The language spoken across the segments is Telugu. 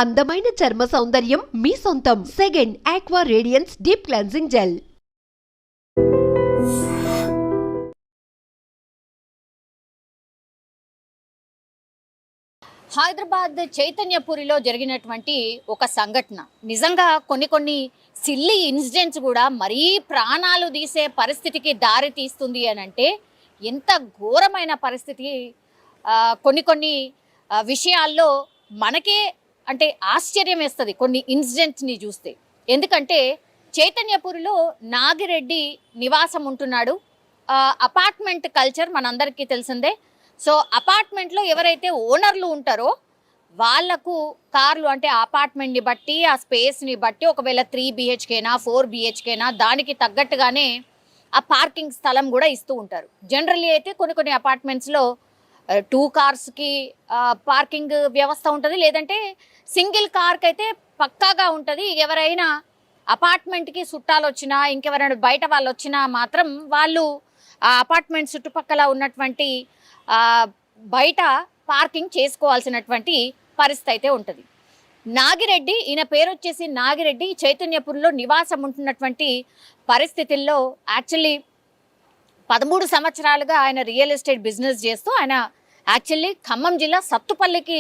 అందమైన చర్మ సౌందర్యం మీ సొంతం. Second aqua radiance deep cleansing gel. Hyderabad చైతన్యపురిలో జరిగినటువంటి ఒక సంఘటన నిజంగా కొన్ని సిల్లీ ఇన్సిడెంట్స్ కూడా మరీ ప్రాణాలు తీసే పరిస్థితికి దారి తీస్తుంది అని అంటే ఎంత ఘోరమైన పరిస్థితి. కొన్ని విషయాల్లో మనకే అంటే ఆశ్చర్యం వేస్తుంది కొన్ని ఇన్సిడెంట్స్ని చూస్తే. ఎందుకంటే చైతన్యపురిలో నాగిరెడ్డి నివాసం ఉంటున్నాడు. అపార్ట్మెంట్ కల్చర్ మనందరికీ తెలిసిందే. సో అపార్ట్మెంట్లో ఎవరైతే ఓనర్లు ఉంటారో వాళ్లకు కార్లు అంటే అపార్ట్మెంట్ని బట్టి ఆ స్పేస్ని బట్టి ఒకవేళ 3 BHKనా 4 BHKనా దానికి తగ్గట్టుగానే ఆ పార్కింగ్ స్థలం కూడా ఇస్తూ ఉంటారు. జనరల్లీ అయితే కొన్ని అపార్ట్మెంట్స్లో 2 కార్స్కి పార్కింగ్ వ్యవస్థ ఉంటుంది, లేదంటే సింగిల్ కార్కి అయితే పక్కాగా ఉంటుంది. ఎవరైనా అపార్ట్మెంట్కి చుట్టాలు వచ్చినా ఇంకెవరైనా బయట వాళ్ళు వచ్చినా మాత్రం వాళ్ళు ఆ అపార్ట్మెంట్ చుట్టుపక్కల ఉన్నటువంటి బయట పార్కింగ్ చేసుకోవాల్సినటువంటి పరిస్థితి అయితే ఉంటుంది. నాగిరెడ్డి, ఈయన పేరు వచ్చేసి నాగిరెడ్డి, చైతన్యపురంలో నివాసం ఉంటున్నటువంటి పరిస్థితుల్లో యాక్చువల్లీ 13 సంవత్సరాలుగా ఆయన రియల్ ఎస్టేట్ బిజినెస్ చేస్తూ ఆయన యాక్చువల్లీ ఖమ్మం జిల్లా సత్తుపల్లికి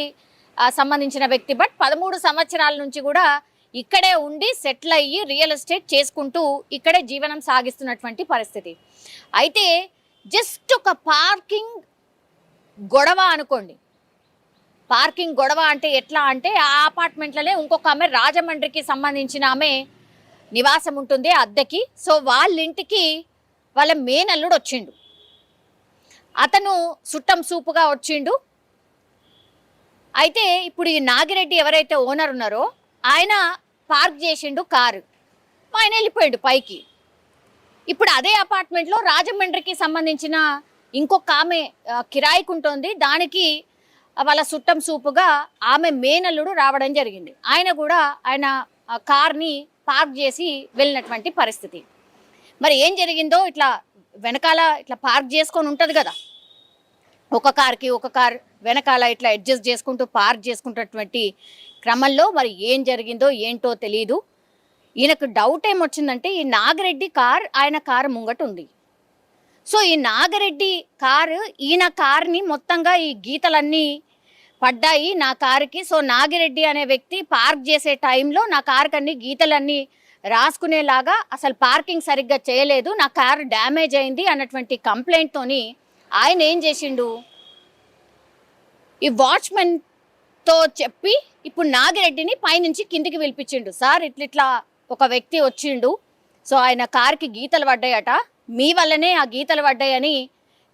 సంబంధించిన వ్యక్తి. బట్ 13 సంవత్సరాల నుంచి కూడా ఇక్కడే ఉండి సెటిల్ అయ్యి రియల్ ఎస్టేట్ చేసుకుంటూ ఇక్కడే జీవనం సాగిస్తున్నటువంటి పరిస్థితి. అయితే జస్ట్ ఒక పార్కింగ్ గొడవ అనుకోండి. పార్కింగ్ గొడవ అంటే ఎట్లా అంటే ఆ అపార్ట్మెంట్లోనే ఇంకొక ఆమె రాజమండ్రికి సంబంధించిన ఆమె నివాసం ఉంటుంది అద్దెకి. సో వాళ్ళ ఇంటికి వాళ్ళ మేనల్లుడు వచ్చిండు. అతను చుట్టం సూపుగా వచ్చిండు. అయితే ఇప్పుడు ఈ నాగిరెడ్డి ఎవరైతే ఓనర్ ఉన్నారో ఆయన పార్క్ చేసిండు కారు, ఆయన వెళ్ళిపోయాడు పైకి. ఇప్పుడు అదే అపార్ట్మెంట్లో రాజమండ్రికి సంబంధించిన ఇంకొక ఆమె కిరాయికుంటోంది. దానికి వాళ్ళ చుట్టం సూపుగా ఆమె మేనల్లుడు రావడం జరిగింది. ఆయన కూడా ఆయన కార్ని పార్క్ చేసి వెళ్ళినటువంటి పరిస్థితి. మరి ఏం జరిగిందో ఇట్లా వెనకాల ఇట్లా పార్క్ చేసుకొని ఉంటుంది కదా, ఒక కార్కి ఒక కార్ వెనకాల ఇట్లా అడ్జస్ట్ చేసుకుంటూ పార్క్ చేసుకుంటున్నటువంటి క్రమంలో మరి ఏం జరిగిందో ఏంటో తెలియదు. ఈయనకు డౌట్ ఏమొచ్చిందంటే ఈ నాగిరెడ్డి కార్ ఆయన కారు ముంగట ఉంది. సో ఈ నాగిరెడ్డి కారు ఈయన కార్ని మొత్తంగా ఈ గీతలన్నీ పడ్డాయి నా కారుకి. సో నాగిరెడ్డి అనే వ్యక్తి పార్క్ చేసే టైంలో నా కారుకి అన్ని గీతలన్నీ రాసుకునేలాగా అసలు పార్కింగ్ సరిగ్గా చేయలేదు, నా కారు డ్యామేజ్ అయింది అన్నటువంటి కంప్లైంట్తోని ఆయన ఏం చేసిండు, ఈ వాచ్మెన్తో చెప్పి ఇప్పుడు నాగిరెడ్డిని పైనుంచి కిందికి పిలిపించిండు. సార్ ఇట్లా ఒక వ్యక్తి వచ్చిండు, సో ఆయన కారుకి గీతలు పడ్డాయట, మీ వల్లనే ఆ గీతలు పడ్డాయని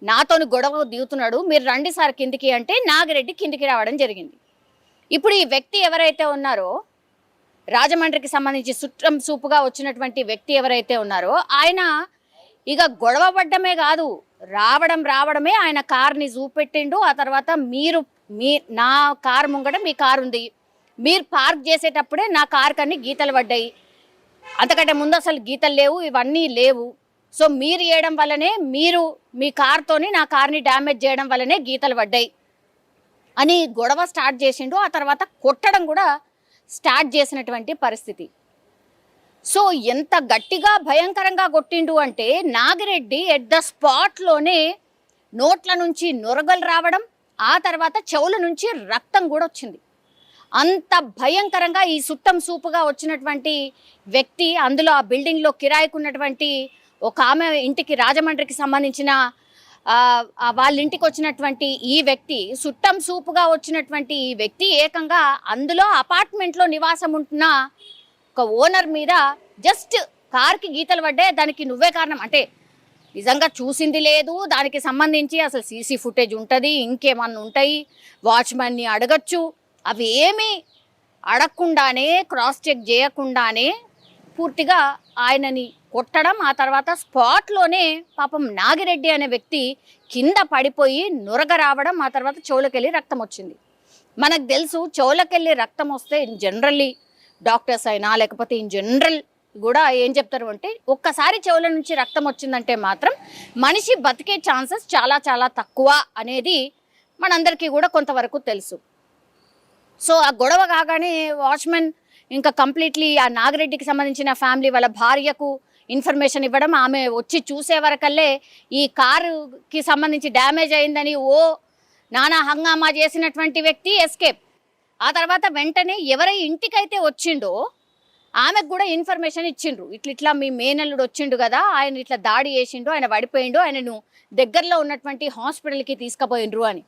నాతోని గొడవ దిగుతున్నాడు, మీరు రండి సార్ కిందికి అంటే నాగిరెడ్డి కిందికి రావడం జరిగింది. ఇప్పుడు ఈ వ్యక్తి ఎవరైతే ఉన్నారో రాజమండ్రికి సంబంధించి చుట్టం సూపుగా వచ్చినటువంటి వ్యక్తి ఎవరైతే ఉన్నారో ఆయన ఇక గొడవ పడ్డమే కాదు, రావడమే ఆయన కార్ని చూపెట్టిండు. ఆ తర్వాత నా కారు ముంగట మీ కారు ఉంది, మీరు పార్క్ చేసేటప్పుడే నా కారు కన్నీ గీతలు పడ్డాయి, అంతకంటే ముందు అసలు గీతలు లేవు, ఇవన్నీ లేవు. సో మీరు చేయడం వల్లనే మీ కార్తోని నా కార్ని డ్యామేజ్ చేయడం వల్లనే గీతలు పడ్డాయి అని గొడవ స్టార్ట్ చేసిండు. ఆ తర్వాత కొట్టడం కూడా స్టార్ట్ చేసినటువంటి పరిస్థితి. సో ఎంత గట్టిగా భయంకరంగా కొట్టిండు అంటే నాగిరెడ్డి ఎట్ ద స్పాట్లోనే నోట్ల నుంచి నొరగలు రావడం, ఆ తర్వాత చెవుల నుంచి రక్తం కూడా వచ్చింది. అంత భయంకరంగా ఈ చుట్టం సూపుగా వచ్చినటువంటి వ్యక్తి, అందులో ఆ బిల్డింగ్లో కిరాయికున్నటువంటి ఒక ఆమె ఇంటికి రాజమండ్రికి సంబంధించిన వాళ్ళ ఇంటికి వచ్చినటువంటి ఈ వ్యక్తి, చుట్టం సూపుగా వచ్చినటువంటి ఈ వ్యక్తి ఏకంగా అందులో అపార్ట్మెంట్లో నివాసం ఉంటున్న ఒక ఓనర్ మీద జస్ట్ కార్కి గీతలు పడ్డాయి, దానికి నువ్వే కారణం అంటే నిజంగా చూసింది లేదు, దానికి సంబంధించి అసలు సీసీ ఫుటేజ్ ఉంటుంది, ఇంకేమన్నా ఉంటాయి, వాచ్మెన్ని అడగచ్చు, అవి ఏమీ అడగకుండానే క్రాస్ చెక్ చేయకుండానే పూర్తిగా ఆయనని కొట్టడం, ఆ తర్వాత స్పాట్లోనే పాపం నాగిరెడ్డి అనే వ్యక్తి కింద పడిపోయి నురగ రావడం, ఆ తర్వాత చెవులకెళ్ళి రక్తం వచ్చింది. మనకు తెలుసు చెవులకెళ్ళి రక్తం వస్తే జనరల్లీ డాక్టర్స్ అయినా లేకపోతే ఇన్ జనరల్ కూడా ఏం చెప్తారు అంటే ఒక్కసారి చెవుల నుంచి రక్తం వచ్చిందంటే మాత్రం మనిషి బతికే ఛాన్సెస్ చాలా చాలా తక్కువ అనేది మనందరికీ కూడా కొంతవరకు తెలుసు. సో ఆ గొడవ కాగానే వాచ్మెన్ ఇంకా కంప్లీట్లీ ఆ నాగిరెడ్డికి సంబంధించిన ఫ్యామిలీ వాళ్ళ భార్యకు ఇన్ఫర్మేషన్ ఇవ్వడం, ఆమె వచ్చి చూసే వరకల్లే ఈ కారుకి సంబంధించి డ్యామేజ్ అయిందని నానా హంగామా చేసినటువంటి వ్యక్తి ఎస్కేప్. ఆ తర్వాత వెంటనే ఎవరై ఇంటికైతే వచ్చిండో ఆమెకు కూడా ఇన్ఫర్మేషన్ ఇచ్చిండ్రు, ఇట్లా మీ మేనల్లుడు వచ్చిండు కదా, ఆయన ఇట్లా దాడి చేసిండు, ఆయన పడిపోయిండు, ఆయనను దగ్గరలో ఉన్నటువంటి హాస్పిటల్కి తీసుకుపోయిండ్రు అని.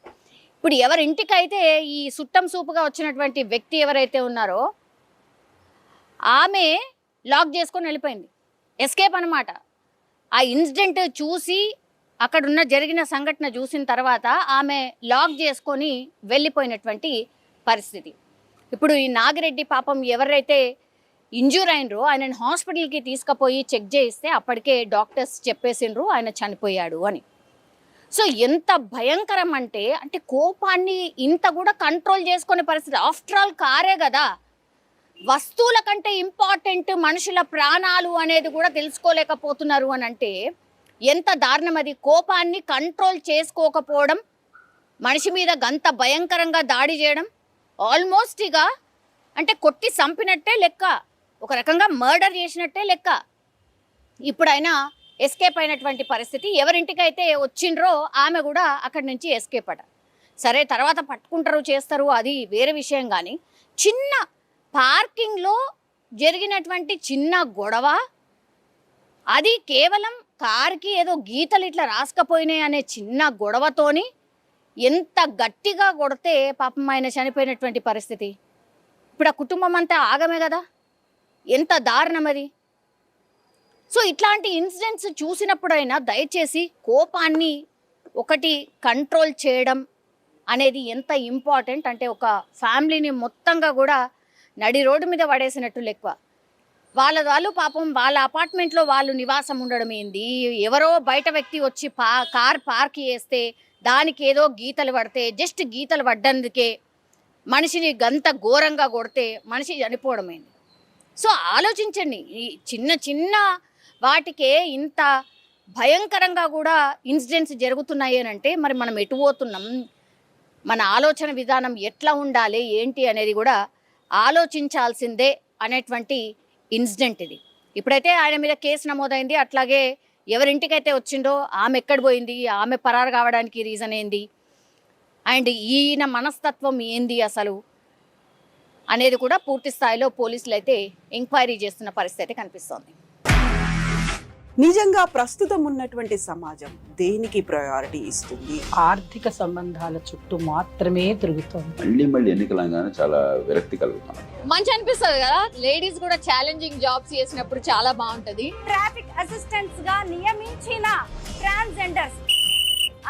ఇప్పుడు ఎవరి ఇంటికైతే ఈ సుట్టం సూపుగా వచ్చినటువంటి వ్యక్తి ఎవరైతే ఉన్నారో ఆమె లాక్ చేసుకొని వెళ్ళిపోయింది, ఎస్కేప్ అనమాట. ఆ ఇన్సిడెంట్ చూసి అక్కడున్న జరిగిన సంఘటన చూసిన తర్వాత ఆమె లాక్ చేసుకొని వెళ్ళిపోయినటువంటి పరిస్థితి. ఇప్పుడు ఈ నాగిరెడ్డి పాపం ఎవరైతే ఇంజూర్ అయినరో ఆయనను హాస్పిటల్కి తీసుకుపోయి చెక్ చేయిస్తే అప్పటికే డాక్టర్స్ చెప్పేసిండ్రు ఆయన చనిపోయాడు అని. సో ఎంత భయంకరం అంటే కోపాన్ని ఇంత కూడా కంట్రోల్ చేసుకునే పరిస్థితి. ఆఫ్టర్ ఆల్ కారే కదా, వస్తువుల కంటే ఇంపార్టెంట్ మనుషుల ప్రాణాలు అనేది కూడా తెలుసుకోలేకపోతున్నారు అని అంటే ఎంత దారుణం అది. కోపాన్ని కంట్రోల్ చేసుకోకపోవడం, మనిషి మీద గంత భయంకరంగా దాడి చేయడం, ఆల్మోస్ట్ ఇక కొట్టి చంపినట్టే లెక్క, ఒక రకంగా మర్డర్ చేసినట్టే లెక్క. ఇప్పుడైనా ఎస్కేప్ అయినటువంటి పరిస్థితి. ఎవరింటికైతే వచ్చిండ్రో ఆమె కూడా అక్కడి నుంచి ఎస్కేప్ అట. సరే తర్వాత పట్టుకుంటారు చేస్తారు, అది వేరే విషయం. కానీ చిన్న పార్కింగ్లో జరిగినటువంటి చిన్న గొడవ, అది కేవలం కార్కి ఏదో గీతలు ఇట్లా రాసుకపోయినాయి అనే చిన్న గొడవతోని ఎంత గట్టిగా కొడితే పాపం ఆయన చనిపోయినటువంటి పరిస్థితి. ఇప్పుడు ఆ కుటుంబం అంతా ఆగమే కదా, ఎంత దారుణం అది. సో ఇట్లాంటి ఇన్సిడెంట్స్ చూసినప్పుడైనా దయచేసి కోపాన్ని ఒకటి కంట్రోల్ చేయడం అనేది ఎంత ఇంపార్టెంట్ అంటే ఒక ఫ్యామిలీని మొత్తంగా కూడా నడి రోడ్డు మీద పడేసినట్టు లెక్క. వాళ్ళు పాపం వాళ్ళ అపార్ట్మెంట్లో వాళ్ళు నివాసం ఉండడం ఏంది, ఎవరో బయట వ్యక్తి వచ్చి కార్ పార్క్ చేస్తే దానికి ఏదో గీతలు పడితే, జస్ట్ గీతలు పడ్డందుకే మనిషిని గంత ఘోరంగా కొడితే మనిషి చనిపోవడమైంది. సో ఆలోచించండి, ఈ చిన్న చిన్న వాటికే ఇంత భయంకరంగా కూడా ఇన్సిడెంట్స్ జరుగుతున్నాయి అని అంటే మరి మనం ఎటు పోతున్నాం, మన ఆలోచన విధానం ఎట్లా ఉండాలి ఏంటి అనేది కూడా ఆలోచించాల్సిందే అనేటువంటి ఇన్సిడెంట్ ఇది. ఇప్పుడైతే ఆయన మీద కేసు నమోదైంది. అట్లాగే ఎవరింటికైతే వచ్చిండో ఆమె ఎక్కడ పోయింది, ఆమె పరారు కావడానికి రీజన్ ఏంది, అండ్ ఈయన మనస్తత్వం ఏంది అసలు అనేది కూడా పూర్తి స్థాయిలో పోలీసులు అయితే ఎంక్వైరీ చేస్తున్న పరిస్థితి కనిపిస్తోంది. నిజంగా ప్రస్తుతం ఉన్నటువంటి సమాజం దేనికి ప్రయారిటీ ఇస్తుంది? ఆర్థిక సంబంధాల చుట్టూ మాత్రమే తిరుగుతోంది. మళ్ళీ ఎన్నికలంగానే చాలా విరక్తి కలుగుతున్నాం. మంచి అనిపిస్తుంది కదా, లేడీస్ కూడా ఛాలెంజింగ్ జాబ్స్ చేసినప్పుడు చాలా బాగుంటది. ట్రాఫిక్ అసిస్టెంట్స్ గా నియమించిన ట్రాన్స్జెండర్స్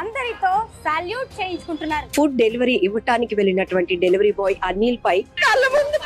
అందరితో సాల్యూట్ చేయించుకుంటున్నారు. ఫుడ్ డెలివరీ ఇవ్వటానికి వెళ్ళినటువంటి డెలివరీ బాయ్ అనిల్ పై కళ్ళ ముందు